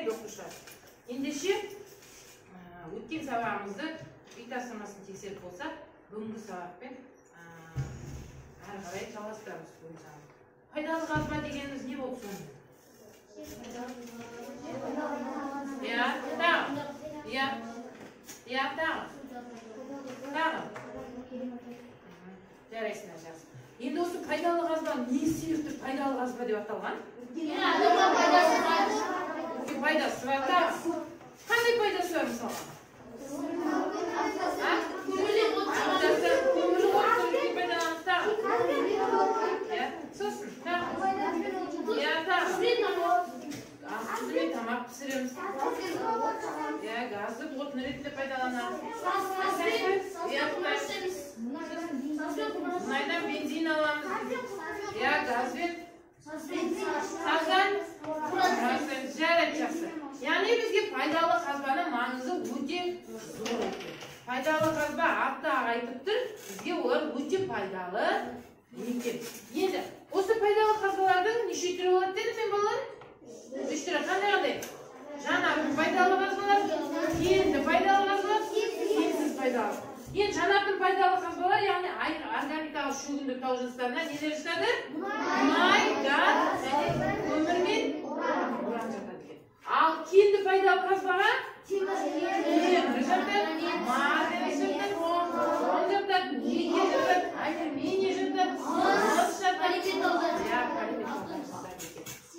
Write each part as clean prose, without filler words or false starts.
жарайды оқушылар. Ендеше өткен сабағымызды үй тапсырмасын тексеріп болсақ, бүгінгі сабақпен әрі қарай жалғастырамыз. Пайдалы қазба дегеніміз не болып сонда? Тағы. Жарайсыңдар жақсы. Енді осы пайдалы қазба не себепті пайдалы қазба деп аталған? Пайдасы бар. Қандай пайдасы бар мысалы? Көмір отын пайдаланып тағы. Сосын тамақ пісіреміз. Газды отын ретінде пайдаланамыз. Мұнайдан бензин аламыз. Газбен жарайды жақсы. Яғни бізге пайдалы қазбаның маңызы өте зор екен. Пайдалы қазба атта айтып тұр, бізге олар өте пайдалы екен. Енді осы пайдалы қазбалардың неше түрі болады деді мен балалар? Үш түрі қандай? Жанардың пайдалы қазбалар, кенді пайдалы қазбалар, кенсіз пайдалы. Енді жанардың пайдалы қазбалар, яғни органикалық шөгінді тау жыныстарына нелер жатады? Мұнай, газ, көмір мен уран жатады. Ал кенді пайдалы қазбаға темір жатады, маден жатады, хром жатады, никель жатады, алюминий жатады, мыс жатады,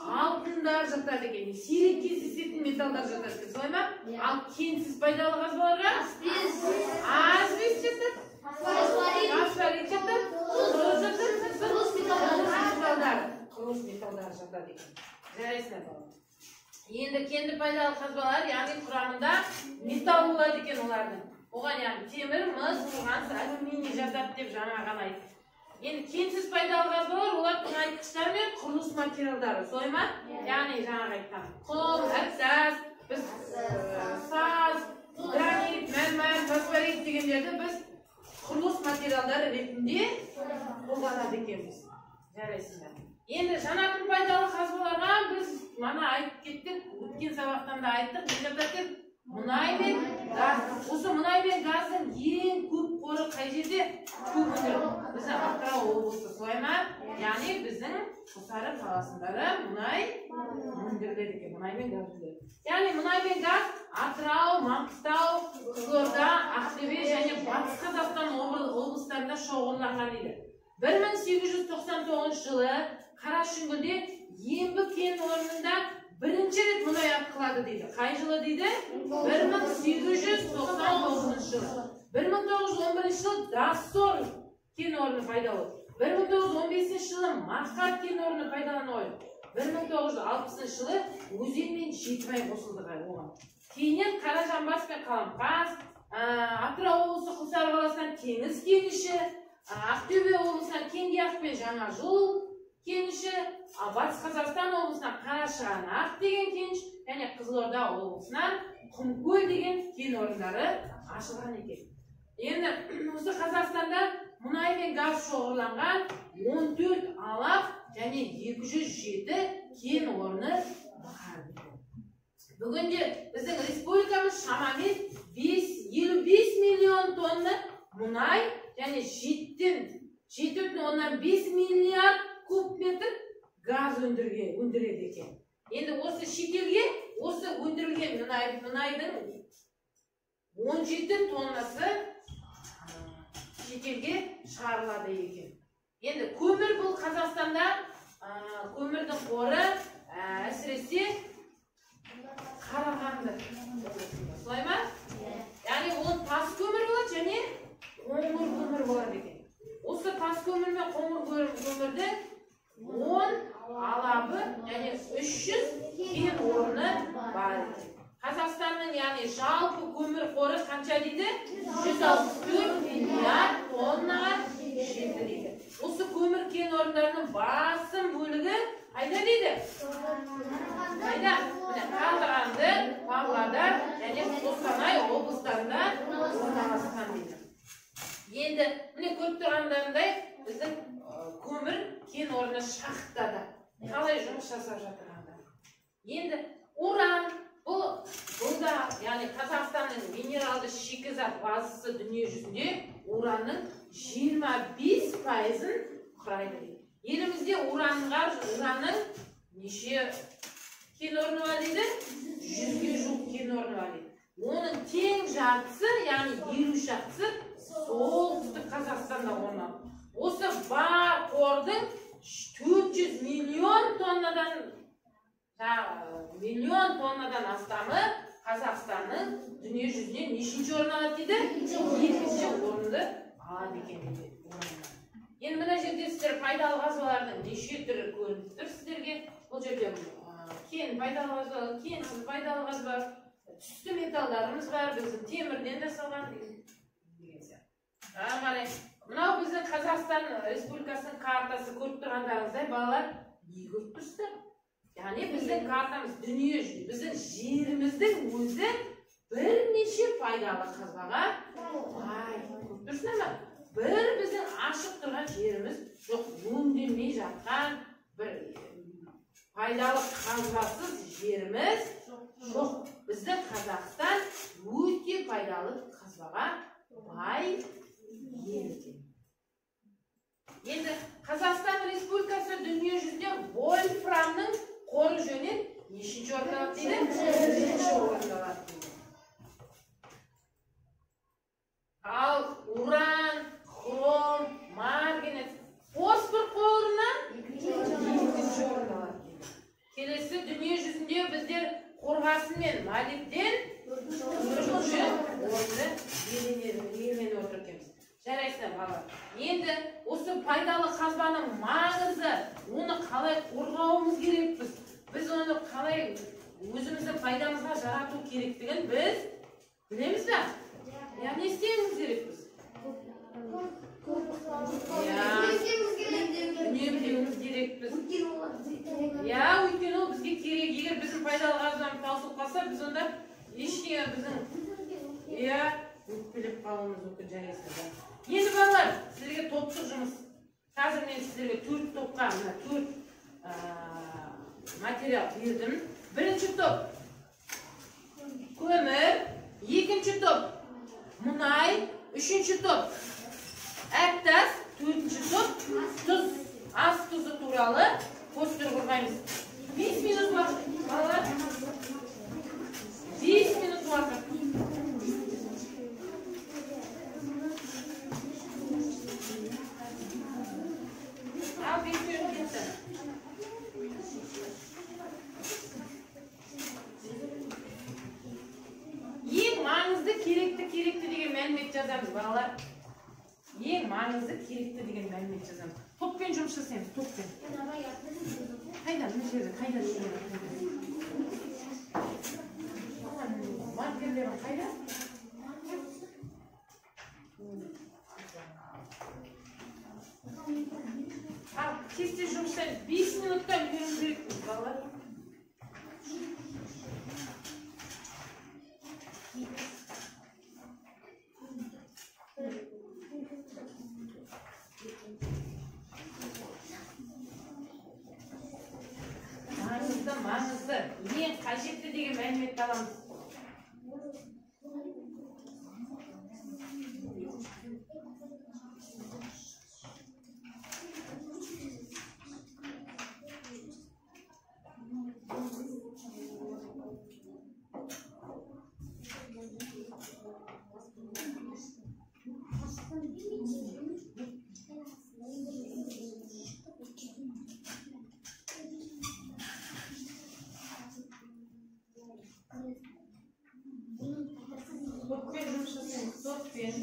алтындар жатады екен. Сирек кездесетін металдар жатады екен. Солай ма? Ал кенсіз пайдалы қазбаларға асбест жатады, фосфорит жатады, құрылыс металдары жатады екен. Жарайсыңдар балалар. Енді кенді пайдалы қазбалар, яғни құрамында металл болады екен олардың. Оған яғни темір, мыс, қорғаныс, алюминий жатады деп жаңа ғана айтты. Енді кенсіз пайдалы қазбалар, олар тыңайтқыштар мен құрылыс материалдары. Солай ма? Яғни жаңа айтқан құм, әктас, саз, гранит, мәрмәр, фосфорит дегендерді біз құрылыс материалдары ретінде қолданады екенбіз. Жарайсыңдар. Енді жанатын пайдалы қазбаларға біз мана айтып кеттік, өткен сабақтан да айттық, не жатады? Мұнай мен газ. Осы мұнай мен газдың ең көп қоры қай жерде? Көп өндіріледі. Біздің Атырау облысы, солай ма? Яғни біздің Құлсары қаласындағы мұнай өндіріледі екен. Мұнай мен газ өндіріледі. Яғни мұнай мен газ Атырау, Маңғыстау, Қызылорда, Ақтөбе және Батыс Қазақстан облыстарында шоғырланған дейді. 1899 жылы Қарашүңгілде Ембі кен орнында бірінші рет мұнай атқылады дейді. Қай жылы дейді? 1899 жылы. 1911 жылы Дассор кен орны пайда болды. 1915 жылы Мақат кен орны пайдалана қойды. 1960 жылы өзен мен Жетібай қосылды оған. Кейіннен Қаражанбас пен Қаламқас, Атырау облысы Құлсары қаласынан теңіз кеніші, Ақтөбе облысынан Кеңгияқ пен Жаңажол кеніші, Батыс Қазақстан облысынан Қарашығанақ деген кеніш, және Қызылорда облысынан Құмкөл деген кен орындары ашылған екен. Енді осы Қазақстанда мұнай мен газ шоғырланған 14 алап және 207 кен орны бар. Бүгінде біздің республикамыз шамамен 55 миллион тонна мұнай және 7,5 миллиард куб метр газ өндіреді екен. Енді осы шетелге, осы өндірілген мұнайдың 17 тоннасы шетелге шығарылады екен. Енді көмір бұл Қазақстанда көмірдің қоры әсіресе Қарағанды. Солай ма? Яғни ол тас көмір болады және қоңыр көмір болады екен. Осы тас көмір мен қоңыр көмірді 10 алабы және 300 кен орны бар. Қазақстанның яғни жалпы көмір қоры қанша дейді? 164 миллиард тоннаға жетті дейді. Осы көмір кен орындарының басым бөлігі қайда дейді? Қайда? Қарағанды, Павлодар және Қостанай облыстарында орналасқан дейді. Енді міне көріп тұрғандарындай біздің көмір кен орны шахтада қалай жұмыс жасап жатырғандар. Енді уран, yani Kazakistan'ın mineralды şikizat bazısı dünya yüzünde uranın 25%'ın kuraydı. Elimizde uranın neşe ken ornu var deydi? 100'ge жуық ken ornu var deydi. Onun teң жартысы, yani 20%'sı солтүстік Қазақстанда орналасқан. Осы бар қордың 400 миллион тоннадан астамы Қазақстанның дүние жүзіне нешінші орын алады дейді? Екінші орынды алады екен дейді. Енді мына жерде сіздер пайдалы қазбалардың неше түрі көрініп тұр сіздерге. Бұл жерде кен пайдалы қазба, кенсіз пайдалы қазба, түсті металдарымыз бар, біздің темірден жасалған деген сияқты. Мынау біздің Қазақстан Республикасының картасы көріп тұрғандарыңыздай балалар не көріп тұрсыздар? Яғни біздің картамыз дүние жүзі, біздің жеріміздің өзі бірнеше пайдалы қазбаға бай. Көріп тұрсыздар ма? Бір біздің ашық тұрған жеріміз жоқ, өңделмей жатқан бір пайдалы қазбасыз жеріміз жоқ. Біздің Қазақстан өте пайдалы қазбаға бай ел екен. Енді Қазақстан Республикасы дүние жүзінде вольфрамның қоры жөнінен нешінші орын алады дейді? Бірінші орын алады дейді. Ал уран, хром, марганец, фосфор қорынан екінші орын алады дейді. Келесі дүние жүзінде біздер қорғасын мен молибден төртінші орынды иеленіп отыр екенбіз. Жарайсыздар балалар. Енді осы пайдалы қазбаның маңызы, оны қалай қорғауымыз керекпіз? Біз оны қалай өзіміздің пайдамызға жарату керектігін біз білеміз бе? Не істеуіміз керекпіз? Үнемдеуіміз керекпіз. Өйткені ол бізге керек. Егер біздің пайдалы қазбамыз таусылып қалса, біз онда ештеңе біздің өтпелеп қалуымыз мүмкін. Жарайсыздар. Енді балалар, сіздерге топтық жұмыс. Қазір мен сіздерге 4 топқа, 4 материал бердім. Бірінші топ көмір, екінші топ мұнай, үшінші топ әктас, төртінші топ тұз, ас тұзы туралы постер құрғаймыз. 5 минут уақыт, балалар. 5 минут уақыт. Керекті деген мәлімет жазамыз, балалар. Ең маңызды керекті деген мәлімет жазамыз. Топпен жұмыс жасаймыз, топпен. Қайдан, мына жерде, қайдан жүреді? Маркерлерің қайда? Ал, кесте жұмыстаймыз. 5 минутта үйреніп керекпіз, балалар. Маңызды, ең қажетті деген мәліметті аламыз. Топпен жұмыс жасаймыз, топпен.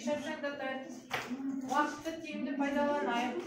шапшаңдатайық. Уақытты тиімді пайдаланайық.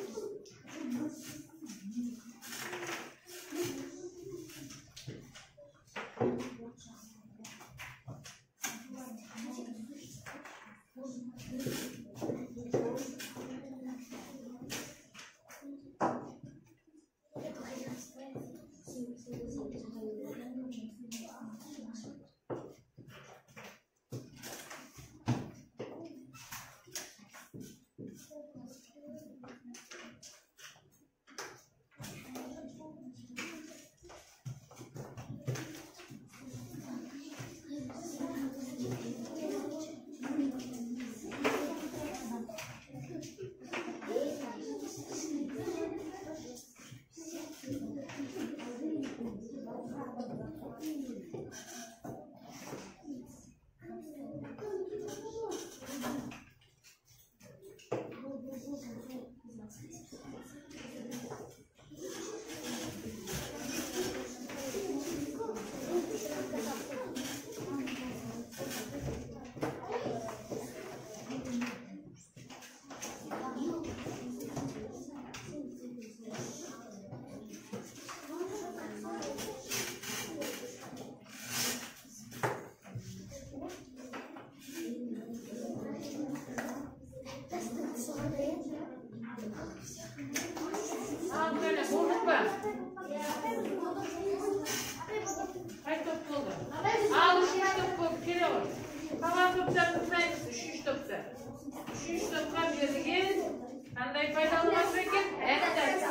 Qanday foydalanmoq ekan?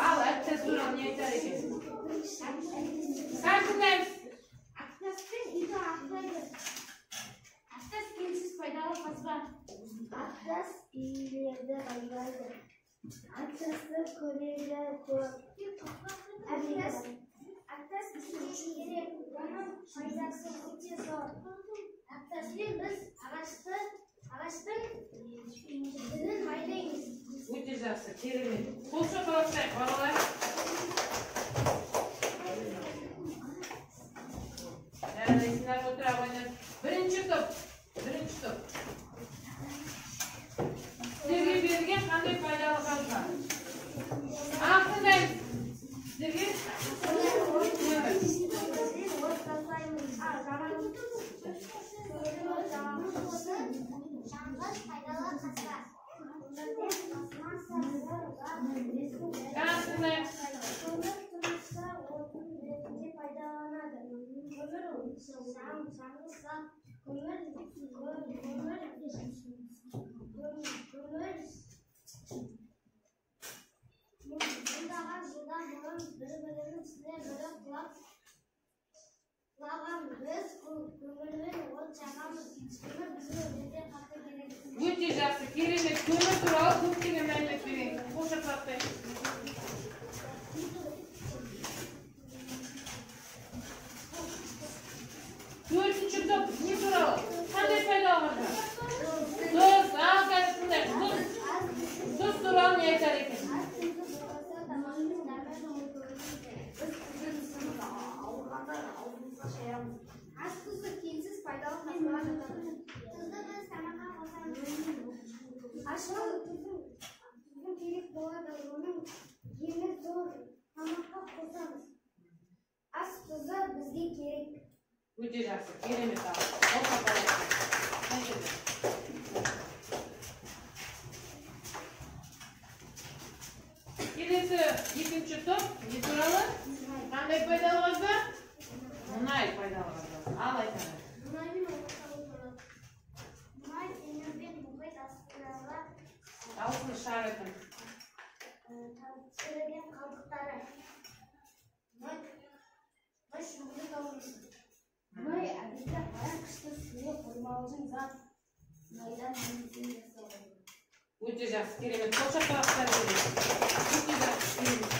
Al, so'rab ne aytar ekan? Qanday? Atlas kimsiz foydali qazma. Atlas ileride baybaydı. Atlas'ta Kore'de Atlas ikinci yeri onun faydası öte zor. Atlas'ı biz ağaçtan incitinin faydayız. Өте жақсы, керемет. Қол шапалақтайық, балалар. Сендер отыра қойыңдар. Бірінші топ. Сіздерге берілген қандай пайдалы қазба? Ақтындаймыз. Сіздерге? Өте жақсы, керемет. Көмір туралы көптеген мәлімет берейін. Қол шапалақтайық. Төртінші топ не туралы? Қандай пайдалы қазба? Тұз, қазір тыңдайық. Тұз туралы не айтар екен? Ас тұзы кенсіз пайдалы қазбаға жатады. Тұзды біз тамаққа қосамыз. Ашқы тұзы керек болады, оның ені зор, тамаққа қосамыз. Ас тұзы бізге керек. Өте жақсы, керемет ал. Қол шапалақтайық. Келесі екінші топ не туралы? Қандай пайдалы қазба? Мұнай пайдалы қазба. Ал айтады. Мұнаймен орталық тұрады. Мұнай теңізбен мұхит астындағы Дауысını шығаратын. Çürüyen kaldıkları. Мұнай шұғылы қалмысын. Мұнай әдетте қара қышты суы қоймалжың зат. Мұнайдан негізін жасалады. Өте жақсы, керемет. Қол шапалақтар береді. Өте жақсы, керемет.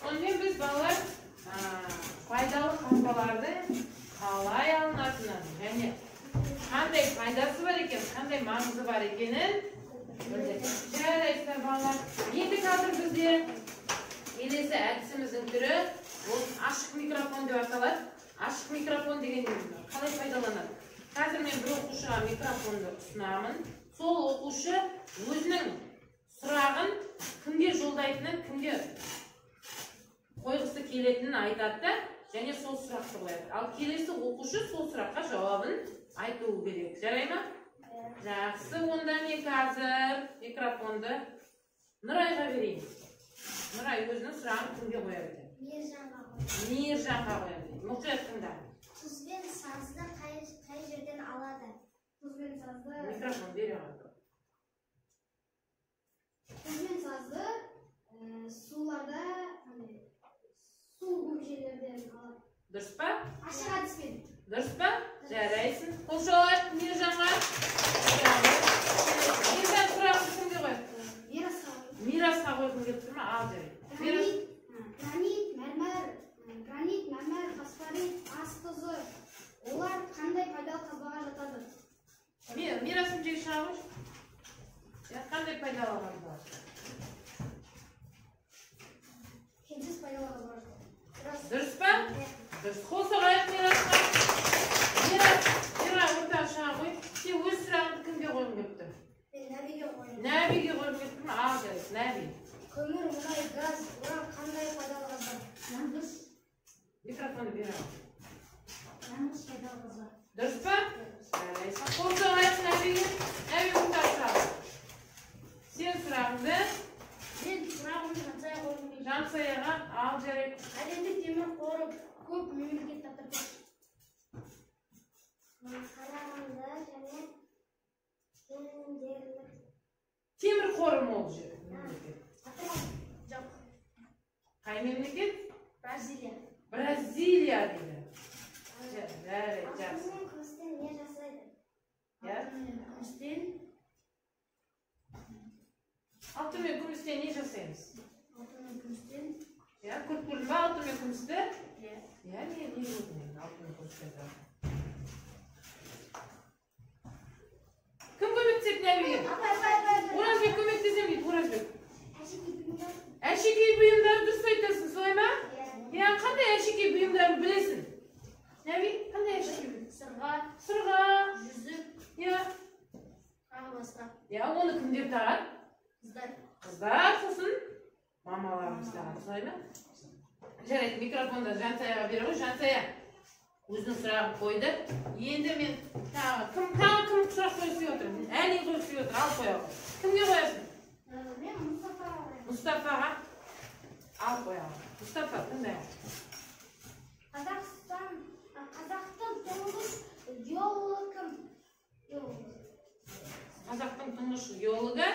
Онымен біз балалар пайдалы қазбаларды қалай алынатынын және қандай пайдасы бар екен, қандай маңызы бар екенін білдік. Жарайсыздар балалар. Енді қазір бізде келесі әдісіміздің түрі ол ашық микрофон деп аталады. Ашық микрофон деген қалай пайдаланады? Қазір мен бір оқушыға микрофонды ұсынамын. Сол оқушы өзінің сұрағын кімге жолдайтынын, кімге қойғысы келетінін айтады, және сол сұрақты қояды. Ал келесі оқушы сол сұраққа жауабын айтуы керек. Жарай ма? Жақсы, онда мен қазір микрофонды Нұрайға берейін. Нұрай өзінің сұрағын кімге қояды? Мейіржанға қояды. Мұқият тыңда. Тұз бен сазды қай жерден алады? Тұз бен сазды... Микрофон бере алады. Тұз бен сазды суларда, су көп жерлерден алады. Дұрыс па? Ашық әдіспен. Дұрыс па? Жарайсың. Қол шоғайық Мейіржанға. Мейіржан сұрағын кімге қояды? Мирасқа қойғым келіп тұр ма? Ал жарайды. Гранит, мәрмәр, фосфорит, ас тұзы. Олар қандай пайдалы қазбаға жатады? Мирасын жей шығарыш. Қандай пайдалы қазбаға? Кенсіз пайдалы қазбаға жатады. Дұрыс па? Дұрыс. Қол соғайық Мирасқа. Мира ортаға шыға қой. Сен өз сұрағыңды кімге қойғым келіп тұр? Нәбиге қойғым. Нәбиге қойғым келіп тұр ма? Ал жарайды. Нәби. Көмір, мұнай, газ, уран қандай пайдалы қазба? Яндыс. Микрофонды бере ал. Яндыс пайдалы қазба. Дұрыс па? Жарайсың. Қол соғайық Нәбиге. Нәби ортаға шыға. Сен сұрағыңды Мен сұрағымды Жансая қойғым келіп. Жансаяға ал жарайды. Әлемде темір қоры көп мемлекет таптырды. Қарағанды және Кендерлік. Темір қоры мол жер. Жоқ. Қай мемлекет? Бразилия. Бразилия дейді. Жарайды, жақсы. Алтын мен күмістен не жасайды? Алтын мен күмістен не жасаймыз? Алтын мен күмістен Көріп көрдің ба алтын мен күмісті? Иә. Не көрдің енді алтын мен күмісті? Кім көмектеседі Нәбиге? Оразбек көмектесем дейді, Оразбек. Әшекей бұйымдары дұрыс айтасың, солай ма? Қандай әшекей бұйымдарын білесің? Нәби, қандай әшекей бұйым? Сырға, жүзік, тағы басқа. Оны кімдер тағады? Қыздар, сосын мамаларымыз тағады, солай ма? Жарайды, микрофонды Жансаяға бере ғой. Жансая өзінің сұрағын қойды. Енді мен кім сұрақ қойсы отыр? Әне қойсы отыр, алып қояғы. Кімге қоясың? Мен Мұстафаға қоямын. Мұстафаға алып қояғы. Мұстафа, кімді? Қазақтың тұңғыш геологы кім? Қазақтың тұңғыш геологы